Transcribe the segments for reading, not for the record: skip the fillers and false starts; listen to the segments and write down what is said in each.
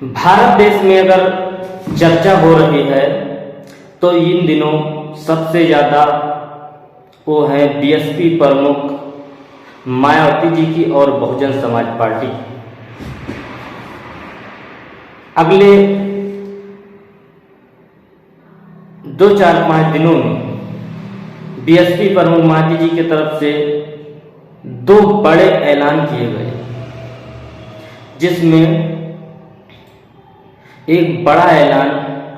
भारत देश में अगर चर्चा हो रही है तो इन दिनों सबसे ज़्यादा वो है बीएसपी प्रमुख मायावती जी की और बहुजन समाज पार्टी। अगले 2-4-5 दिनों में बीएसपी प्रमुख मायावती जी की तरफ से 2 बड़े ऐलान किए गए, जिसमें एक बड़ा ऐलान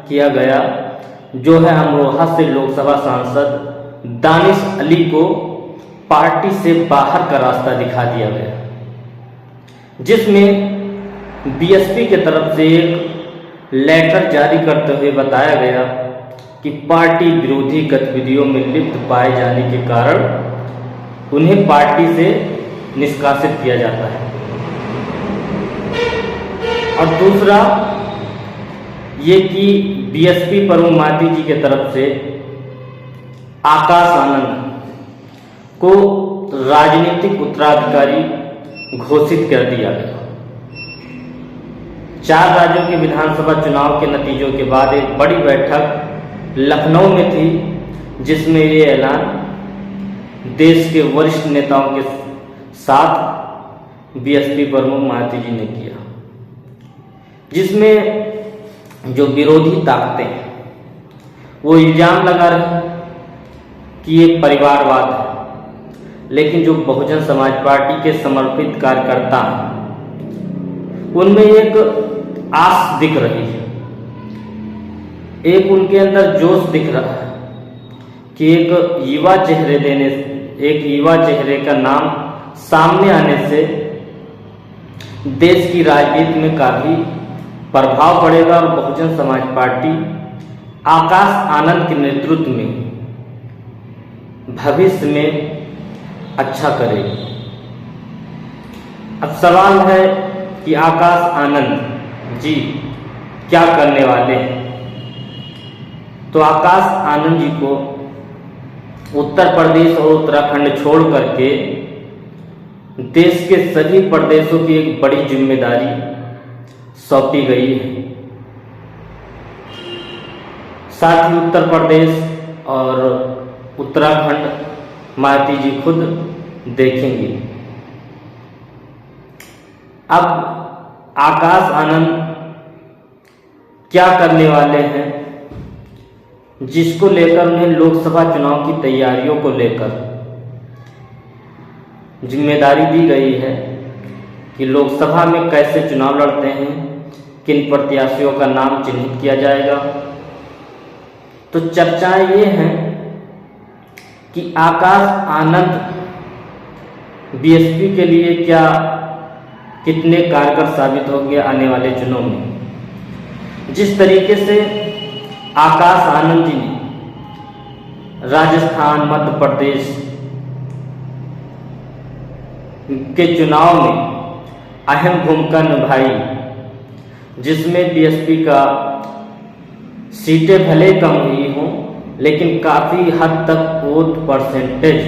किया गया जो है अमरोहा से लोकसभा सांसद दानिश अली को पार्टी से बाहर का रास्ता दिखा दिया गया, जिसमें बीएसपी की तरफ से एक लेटर जारी करते हुए बताया गया कि पार्टी विरोधी गतिविधियों में लिप्त पाए जाने के कारण उन्हें पार्टी से निष्कासित किया जाता है। और दूसरा ये कि बीएसपी प्रमुख मायावती जी की तरफ से आकाश आनंद को राजनीतिक उत्तराधिकारी घोषित कर दिया गया। 4 राज्यों के विधानसभा चुनाव के नतीजों के बाद एक बड़ी बैठक लखनऊ में थी, जिसमें ये ऐलान देश के वरिष्ठ नेताओं के साथ बीएसपी प्रमुख मायावती जी ने किया, जिसमें जो विरोधी ताकतें हैं वो इल्जाम लगा रहे हैं कि ये परिवारवाद है, लेकिन जो बहुजन समाज पार्टी के समर्पित कार्यकर्ता हैं उनमें एक आस दिख रही है, एक उनके अंदर जोश दिख रहा है कि एक युवा चेहरे का नाम सामने आने से देश की राजनीति में काफी प्रभाव पड़ेगा और बहुजन समाज पार्टी आकाश आनंद के नेतृत्व में भविष्य में अच्छा करेगी। अब सवाल है कि आकाश आनंद जी क्या करने वाले हैं। तो आकाश आनंद जी को उत्तर प्रदेश और उत्तराखंड छोड़ करके देश के सभी प्रदेशों की एक बड़ी जिम्मेदारी सौंपी गई है। साथ ही उत्तर प्रदेश और उत्तराखंड मायावती जी खुद देखेंगे। अब आकाश आनंद क्या करने वाले हैं, जिसको लेकर उन्हें लोकसभा चुनाव की तैयारियों को लेकर जिम्मेदारी दी गई है कि लोकसभा में कैसे चुनाव लड़ते हैं, किन प्रत्याशियों का नाम चिन्हित किया जाएगा। तो चर्चाएं ये हैं कि आकाश आनंद बीएसपी के लिए क्या कितने कारगर साबित होंगे आने वाले चुनाव में। जिस तरीके से आकाश आनंद जी ने राजस्थान, मध्य प्रदेश के चुनाव में अहम भूमिका निभाई, जिसमें बीएसपी का सीटें भले कम हुई हों लेकिन काफी हद तक वोट परसेंटेज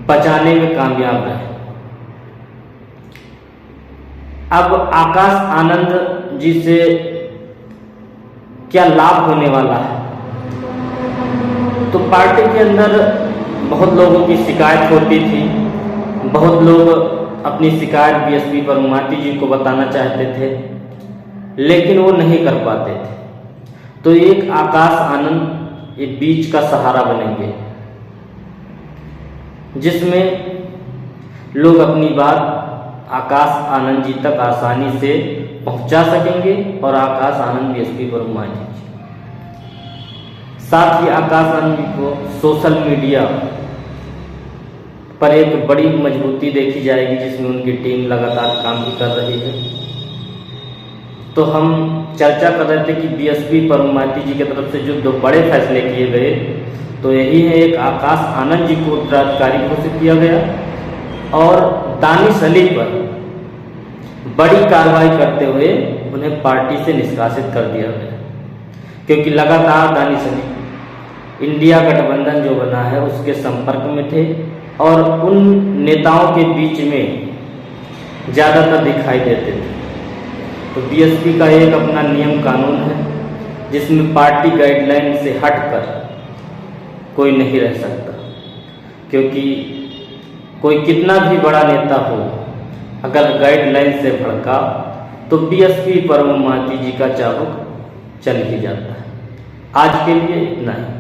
बचाने में कामयाब रहे। अब आकाश आनंद जी से क्या लाभ होने वाला है। तो पार्टी के अंदर बहुत लोगों की शिकायत होती थी, बहुत लोग अपनी शिकायत बीएसपी प्रमुख मायावती जी को बताना चाहते थे, लेकिन वो नहीं कर पाते थे। तो एक आकाश आनंद ये बीच का सहारा बनेंगे, जिसमें लोग अपनी बात आकाश आनंद जी तक आसानी से पहुंचा सकेंगे और आकाश आनंद बीएसपी प्रमुख मायावती जी। साथ ही आकाश आनंद जी को सोशल मीडिया पर एक बड़ी मजबूती देखी जाएगी, जिसमें उनकी टीम लगातार काम भी कर रही है। तो हम चर्चा कर रहे थे कि बीएसपी प्रमुख मायावती जी की तरफ से जो 2 बड़े फैसले किए गए, तो यही है, एक आकाश आनंद जी को उत्तराधिकारी घोषित किया गया और दानिश अली पर बड़ी कार्रवाई करते हुए उन्हें पार्टी से निष्कासित कर दिया गया, क्योंकि लगातार दानिश अली इंडिया गठबंधन जो बना है उसके संपर्क में थे और उन नेताओं के बीच में ज़्यादातर दिखाई देते थे। तो बीएसपी का एक अपना नियम कानून है जिसमें पार्टी गाइडलाइन से हटकर कोई नहीं रह सकता, क्योंकि कोई कितना भी बड़ा नेता हो, अगर गाइडलाइन से भड़का तो बीएसपी परम महंती जी का चाबुक चल ही जाता है। आज के लिए इतना ही।